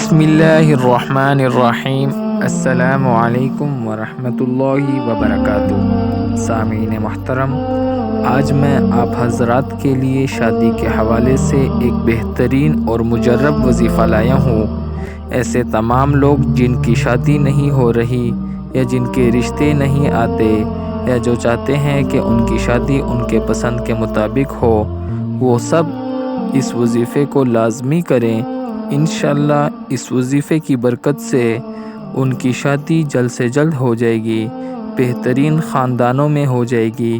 بسم اللہ الرحمن الرحیم۔ السلام علیکم ورحمۃ اللہ وبرکاتہ۔ سامعین محترم، آج میں آپ حضرات کے لیے شادی کے حوالے سے ایک بہترین اور مجرب وظیفہ لایا ہوں۔ ایسے تمام لوگ جن کی شادی نہیں ہو رہی یا جن کے رشتے نہیں آتے یا جو چاہتے ہیں کہ ان کی شادی ان کے پسند کے مطابق ہو، وہ سب اس وظیفے کو لازمی کریں۔ انشاءاللہ اس وظیفے کی برکت سے ان کی شادی جلد سے جلد ہو جائے گی، بہترین خاندانوں میں ہو جائے گی،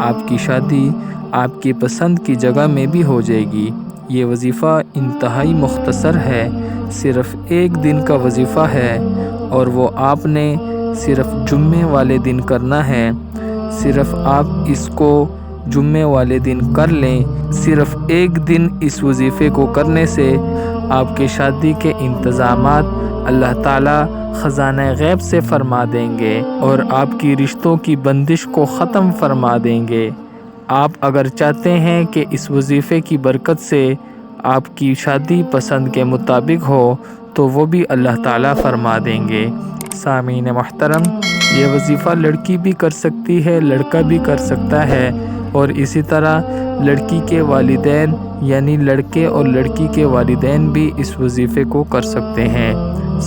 آپ کی شادی آپ کی پسند کی جگہ میں بھی ہو جائے گی۔ یہ وظیفہ انتہائی مختصر ہے، صرف ایک دن کا وظیفہ ہے اور وہ آپ نے صرف جمعے والے دن کرنا ہے۔ صرف آپ اس کو جمعے والے دن کر لیں۔ صرف ایک دن اس وظیفے کو کرنے سے آپ کے شادی کے انتظامات اللہ تعالیٰ خزانہ غیب سے فرما دیں گے اور آپ کی رشتوں کی بندش کو ختم فرما دیں گے۔ آپ اگر چاہتے ہیں کہ اس وظیفے کی برکت سے آپ کی شادی پسند کے مطابق ہو تو وہ بھی اللہ تعالیٰ فرما دیں گے۔ سامعین محترم، یہ وظیفہ لڑکی بھی کر سکتی ہے، لڑکا بھی کر سکتا ہے، اور اسی طرح لڑکی کے والدین یعنی لڑکے اور لڑکی کے والدین بھی اس وظیفے کو کر سکتے ہیں۔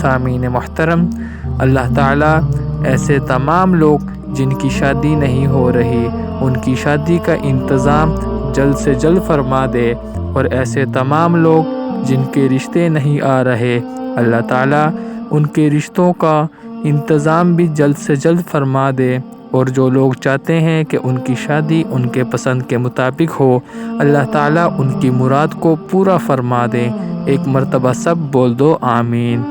سامعین محترم، اللہ تعالیٰ ایسے تمام لوگ جن کی شادی نہیں ہو رہی ان کی شادی کا انتظام جلد سے جلد فرما دے، اور ایسے تمام لوگ جن کے رشتے نہیں آ رہے اللہ تعالیٰ ان کے رشتوں کا انتظام بھی جلد سے جلد فرما دے، اور جو لوگ چاہتے ہیں کہ ان کی شادی ان کے پسند کے مطابق ہو اللہ تعالیٰ ان کی مراد کو پورا فرما دے۔ ایک مرتبہ سب بول دو آمین۔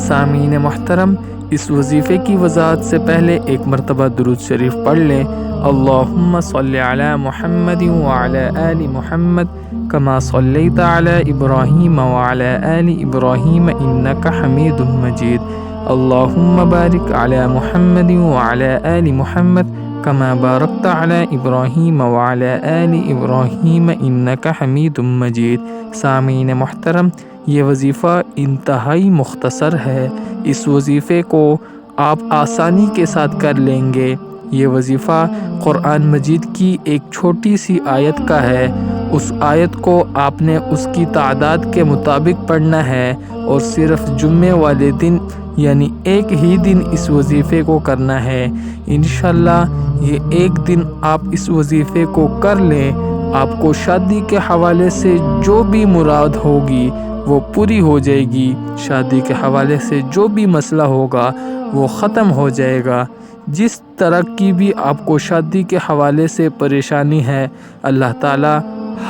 سامعین محترم، اس وظیفے کی وضاحت سے پہلے ایک مرتبہ درود شریف پڑھ لیں۔ اللہم صلی علی محمد وعلی آل محمد کما صلیت علی ابراہیم وعلی آل ابراہیم انک حمید مجید۔ اللہم بارک علی محمد وعلی آل محمد کما بارکت علی ابراہیم وعلی آل ابراہیم انک حمید مجید۔ سامعین محترم، یہ وظیفہ انتہائی مختصر ہے، اس وظیفے کو آپ آسانی کے ساتھ کر لیں گے۔ یہ وظیفہ قرآن مجید کی ایک چھوٹی سی آیت کا ہے، اس آیت کو آپ نے اس کی تعداد کے مطابق پڑھنا ہے اور صرف جمعے والے دن یعنی ایک ہی دن اس وظیفے کو کرنا ہے۔ انشاءاللہ یہ ایک دن آپ اس وظیفے کو کر لیں، آپ کو شادی کے حوالے سے جو بھی مراد ہوگی وہ پوری ہو جائے گی، شادی کے حوالے سے جو بھی مسئلہ ہوگا وہ ختم ہو جائے گا۔ جس طرح کی بھی آپ کو شادی کے حوالے سے پریشانی ہے اللہ تعالیٰ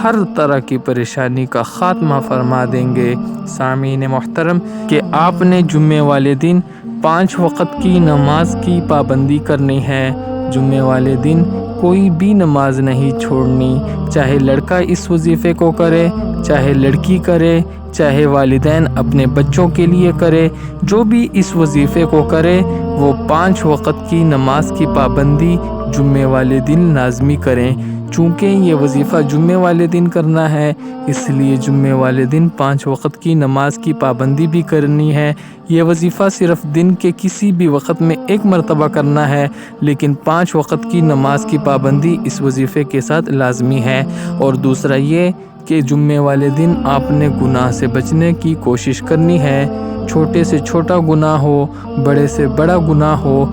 ہر طرح کی پریشانی کا خاتمہ فرما دیں گے۔ سامعین محترم، کہ آپ نے جمعے والے دن 5 وقت کی نماز کی پابندی کرنی ہے۔ جمعے والے دن کوئی بھی نماز نہیں چھوڑنی، چاہے لڑکا اس وظیفے کو کرے، چاہے لڑکی کرے، چاہے والدین اپنے بچوں کے لیے کرے، جو بھی اس وظیفے کو کرے وہ 5 وقت کی نماز کی پابندی جمعے والے دن لازمی کریں۔ چونکہ یہ وظیفہ جمعے والے دن کرنا ہے اس لیے جمعے والے دن 5 وقت کی نماز کی پابندی بھی کرنی ہے۔ یہ وظیفہ صرف دن کے کسی بھی وقت میں ایک مرتبہ کرنا ہے، لیکن 5 وقت کی نماز کی پابندی اس وظیفے کے ساتھ لازمی ہے۔ اور دوسرا یہ کہ جمعے والے دن آپ نے گناہ سے بچنے کی کوشش کرنی ہے، چھوٹے سے چھوٹا گناہ ہو، بڑے سے بڑا گناہ ہو۔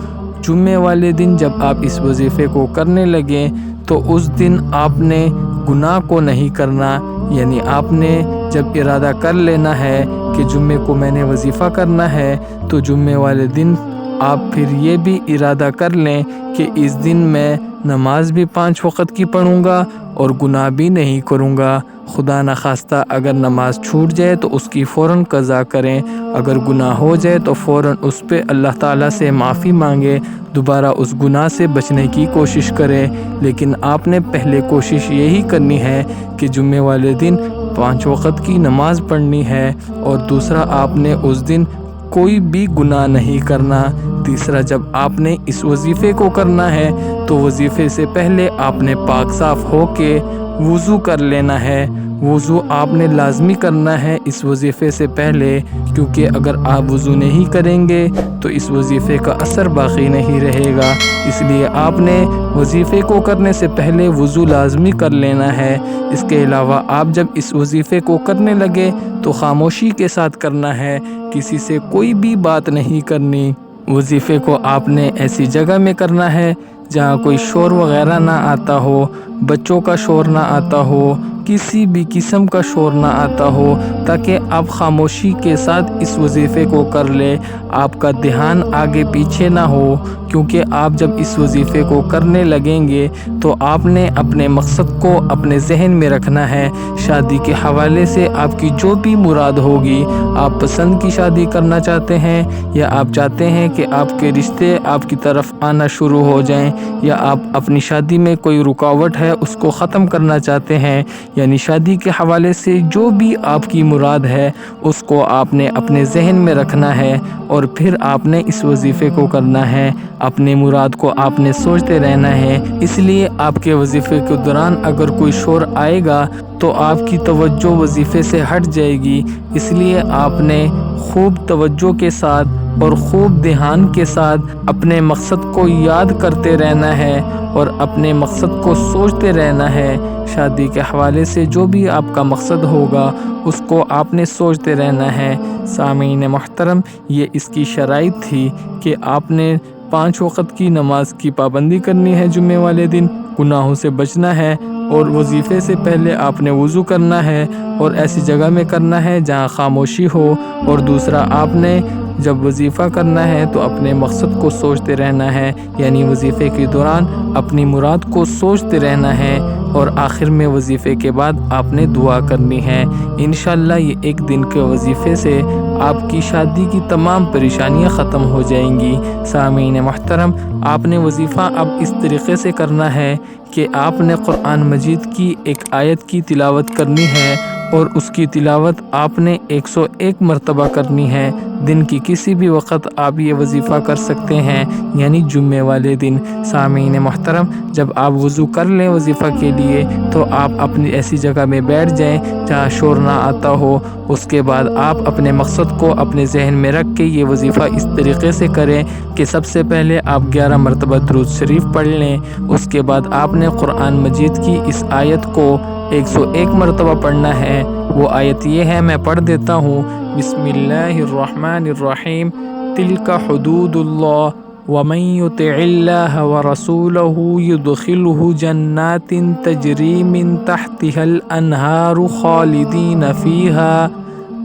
جمعے والے دن جب آپ اس وظیفے کو کرنے لگیں تو اس دن آپ نے گناہ کو نہیں کرنا، یعنی آپ نے جب ارادہ کر لینا ہے کہ جمعے کو میں نے وظیفہ کرنا ہے تو جمعے والے دن آپ پھر یہ بھی ارادہ کر لیں کہ اس دن میں نماز بھی 5 وقت کی پڑھوں گا اور گناہ بھی نہیں کروں گا۔ خدا نخواستہ اگر نماز چھوٹ جائے تو اس کی فوراً قضا کریں، اگر گناہ ہو جائے تو فوراً اس پہ اللہ تعالیٰ سے معافی مانگے، دوبارہ اس گناہ سے بچنے کی کوشش کریں۔ لیکن آپ نے پہلے کوشش یہی کرنی ہے کہ جمعے والے دن 5 وقت کی نماز پڑھنی ہے، اور دوسرا آپ نے اس دن کوئی بھی گناہ نہیں کرنا۔ تیسرا، جب آپ نے اس وظیفے کو کرنا ہے تو وظیفے سے پہلے آپ نے پاک صاف ہو کے وضو کر لینا ہے، وضو آپ نے لازمی کرنا ہے اس وظیفے سے پہلے، کیونکہ اگر آپ وضو نہیں کریں گے تو اس وظیفے کا اثر باقی نہیں رہے گا۔ اس لیے آپ نے وظیفے کو کرنے سے پہلے وضو لازمی کر لینا ہے۔ اس کے علاوہ آپ جب اس وظیفے کو کرنے لگے تو خاموشی کے ساتھ کرنا ہے، کسی سے کوئی بھی بات نہیں کرنی۔ وظیفے کو آپ نے ایسی جگہ میں کرنا ہے جہاں کوئی شور وغیرہ نہ آتا ہو، بچوں کا شور نہ آتا ہو، کسی بھی قسم کا شور نہ آتا ہو، تاکہ آپ خاموشی کے ساتھ اس وظیفے کو کر لیں۔ آپ کا دھیان آگے پیچھے نہ ہو، کیونکہ آپ جب اس وظیفے کو کرنے لگیں گے تو آپ نے اپنے مقصد کو اپنے ذہن میں رکھنا ہے۔ شادی کے حوالے سے آپ کی جو بھی مراد ہوگی، آپ پسند کی شادی کرنا چاہتے ہیں یا آپ چاہتے ہیں کہ آپ کے رشتے آپ کی طرف آنا شروع ہو جائیں، یا آپ اپنی شادی میں کوئی رکاوٹ ہے اس کو ختم کرنا چاہتے ہیں، یعنی شادی کے حوالے سے جو بھی آپ کی مراد ہے اس کو آپ نے اپنے ذہن میں رکھنا ہے، اور پھر آپ نے اس وظیفے کو کرنا ہے۔ اپنے مراد کو آپ نے سوچتے رہنا ہے۔ اس لیے آپ کے وظیفے کے دوران اگر کوئی شور آئے گا تو آپ کی توجہ وظیفے سے ہٹ جائے گی۔ اس لیے آپ نے خوب توجہ کے ساتھ اور خوب دھیان کے ساتھ اپنے مقصد کو یاد کرتے رہنا ہے اور اپنے مقصد کو سوچتے رہنا ہے۔ شادی کے حوالے سے جو بھی آپ کا مقصد ہوگا اس کو آپ نے سوچتے رہنا ہے۔ سامعین محترم، یہ اس کی شرائط تھی کہ آپ نے 5 وقت کی نماز کی پابندی کرنی ہے، جمعے والے دن گناہوں سے بچنا ہے، اور وظیفے سے پہلے آپ نے وضو کرنا ہے اور ایسی جگہ میں کرنا ہے جہاں خاموشی ہو، اور دوسرا آپ نے جب وظیفہ کرنا ہے تو اپنے مقصد کو سوچتے رہنا ہے، یعنی وظیفے کے دوران اپنی مراد کو سوچتے رہنا ہے، اور آخر میں وظیفے کے بعد آپ نے دعا کرنی ہے۔ انشاءاللہ یہ ایک دن کے وظیفے سے آپ کی شادی کی تمام پریشانیاں ختم ہو جائیں گی۔ سامعین محترم، آپ نے وظیفہ اب اس طریقے سے کرنا ہے کہ آپ نے قرآن مجید کی ایک آیت کی تلاوت کرنی ہے، اور اس کی تلاوت آپ نے 101 مرتبہ کرنی ہے۔ دن کی کسی بھی وقت آپ یہ وظیفہ کر سکتے ہیں، یعنی جمعے والے دن۔ سامعین محترم، جب آپ وضو کر لیں وظیفہ کے لیے تو آپ اپنی ایسی جگہ میں بیٹھ جائیں جہاں شور نہ آتا ہو۔ اس کے بعد آپ اپنے مقصد کو اپنے ذہن میں رکھ کے یہ وظیفہ اس طریقے سے کریں کہ سب سے پہلے آپ 11 مرتبہ درود شریف پڑھ لیں۔ اس کے بعد آپ نے قرآن مجید کی اس آیت کو 101 مرتبہ پڑھنا ہے۔ وہ آیت یہ ہے، میں پڑھ دیتا ہوں۔ بسم اللہ الرحمن الرحیم، تلک حدود اللہ ومن یطع اللہ ورسولہ یدخلہ جنات تجری من تحتها الانہار خالدین فیہا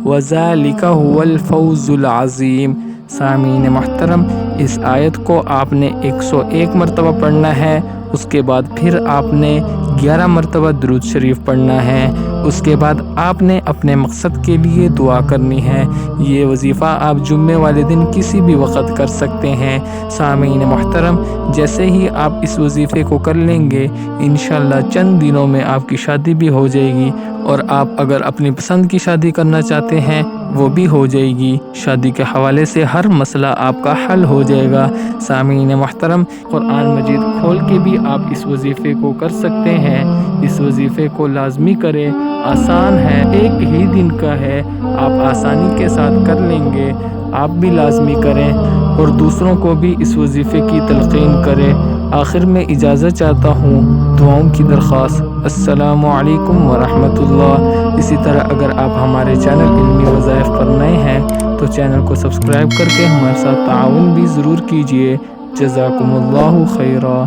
وذالک هو الفوز العظیم۔ سامعین محترم، اس آیت کو آپ نے 101 مرتبہ پڑھنا ہے۔ اس کے بعد پھر آپ نے 11 مرتبہ درود شریف پڑھنا ہے۔ اس کے بعد آپ نے اپنے مقصد کے لیے دعا کرنی ہے۔ یہ وظیفہ آپ جمعے والے دن کسی بھی وقت کر سکتے ہیں۔ سامعین محترم، جیسے ہی آپ اس وظیفے کو کر لیں گے انشاءاللہ چند دنوں میں آپ کی شادی بھی ہو جائے گی، اور آپ اگر اپنی پسند کی شادی کرنا چاہتے ہیں وہ بھی ہو جائے گی۔ شادی کے حوالے سے ہر مسئلہ آپ کا حل ہو جائے گا۔ سامعین محترم، قرآن مجید کھول کے بھی آپ اس وظیفے کو کر سکتے ہیں۔ اس وظیفے کو لازمی کریں، آسان ہے، ایک ہی دن کا ہے، آپ آسانی کے ساتھ کر لیں گے۔ آپ بھی لازمی کریں اور دوسروں کو بھی اس وظیفے کی تلقین کریں۔ آخر میں اجازت چاہتا ہوں، دعاؤں کی درخواست۔ السلام علیکم ورحمۃ اللہ۔ اسی طرح اگر آپ ہمارے چینل علمی وظائف پر نئے ہیں تو چینل کو سبسکرائب کر کے ہمارے ساتھ تعاون بھی ضرور کیجیے۔ جزاکم اللہ خیرا۔